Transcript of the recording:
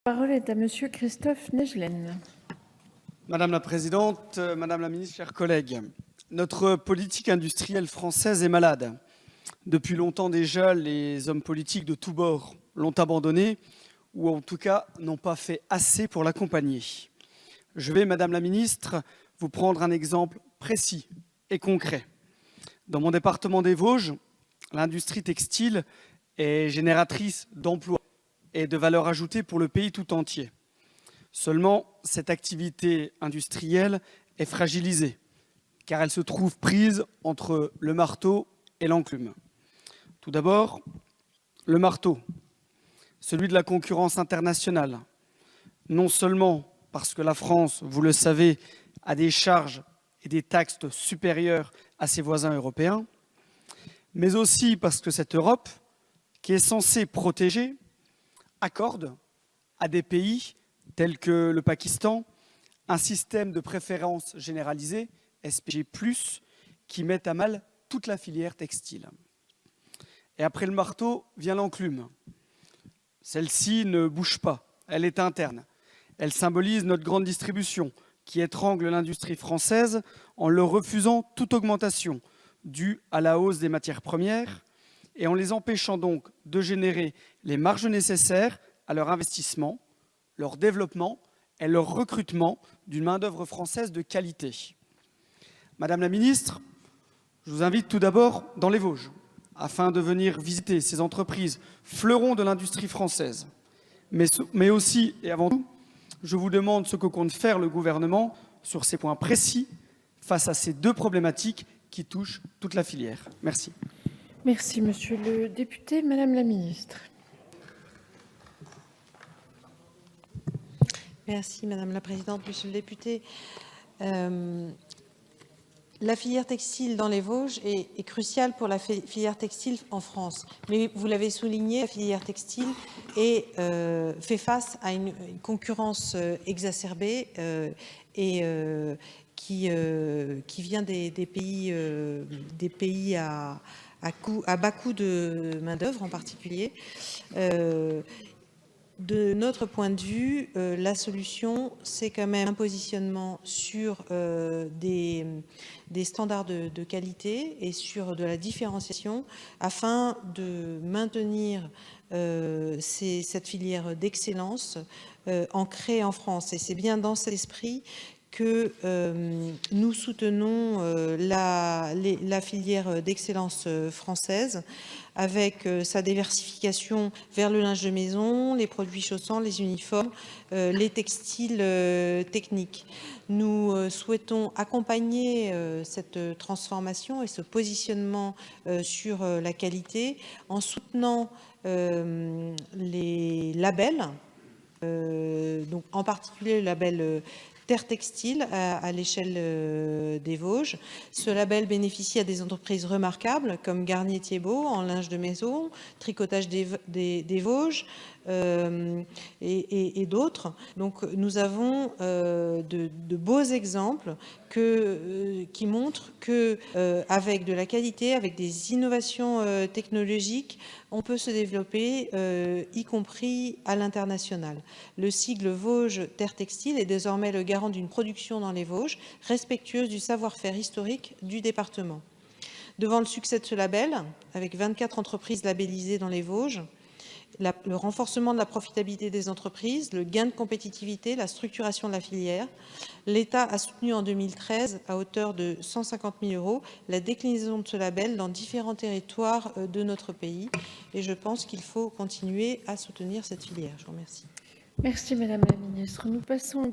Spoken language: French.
La parole est à Monsieur Christophe Negelen. Madame la présidente, madame la ministre, chers collègues, notre politique industrielle française est malade. Depuis longtemps déjà, les hommes politiques de tous bords l'ont abandonnée, ou en tout cas n'ont pas fait assez pour l'accompagner. Je vais, madame la ministre, vous prendre un exemple précis et concret. Dans mon département des Vosges, l'industrie textile est génératrice d'emplois et de valeur ajoutée pour le pays tout entier. Seulement, cette activité industrielle est fragilisée, car elle se trouve prise entre le marteau et l'enclume. Tout d'abord, le marteau, celui de la concurrence internationale. Non seulement parce que la France, vous le savez, a des charges et des taxes supérieures à ses voisins européens, mais aussi parce que cette Europe, qui est censée protéger, accorde à des pays tels que le Pakistan un système de préférence généralisée, SPG+, qui met à mal toute la filière textile. Et après le marteau vient l'enclume. Celle-ci ne bouge pas, elle est interne. Elle symbolise notre grande distribution qui étrangle l'industrie française en leur refusant toute augmentation due à la hausse des matières premières et en les empêchant donc de générer les marges nécessaires à leur investissement, leur développement et leur recrutement d'une main-d'œuvre française de qualité. Madame la ministre, je vous invite tout d'abord dans les Vosges afin de venir visiter ces entreprises fleurons de l'industrie française. Mais aussi et avant tout, je vous demande ce que compte faire le gouvernement sur ces points précis face à ces deux problématiques qui touchent toute la filière. Merci. Merci, Monsieur le député. Madame la ministre. Merci Madame la Présidente, Monsieur le député. La filière textile dans les Vosges est cruciale pour la filière textile en France. Mais vous l'avez souligné, la filière textile fait face à une concurrence exacerbée et qui vient des pays à bas coût de main-d'œuvre en particulier. De notre point de vue, la solution, c'est quand même un positionnement sur des standards de qualité et sur de la différenciation afin de maintenir cette filière d'excellence ancrée en France. Et c'est bien dans cet esprit que nous soutenons la filière d'excellence française avec sa diversification vers le linge de maison, les produits chaussants, les uniformes, les textiles techniques. Nous souhaitons accompagner cette transformation et ce positionnement sur la qualité en soutenant les labels, donc en particulier le label Terre Textile à l'échelle des Vosges. Ce label bénéficie à des entreprises remarquables comme Garnier Thiebaud en linge de maison, Tricotage des Vosges et d'autres. Donc nous avons de beaux exemples qui montrent qu'avec de la qualité, avec des innovations technologiques, on peut se développer, y compris à l'international. Le sigle Vosges Terre Textile est désormais le garant d'une production dans les Vosges, respectueuse du savoir-faire historique du département. Devant le succès de ce label, avec 24 entreprises labellisées dans les Vosges, le renforcement de la profitabilité des entreprises, le gain de compétitivité, la structuration de la filière, l'État a soutenu en 2013, à hauteur de 150 000 €, la déclinaison de ce label dans différents territoires de notre pays. Et je pense qu'il faut continuer à soutenir cette filière. Je vous remercie. Merci, Madame la ministre. Nous passons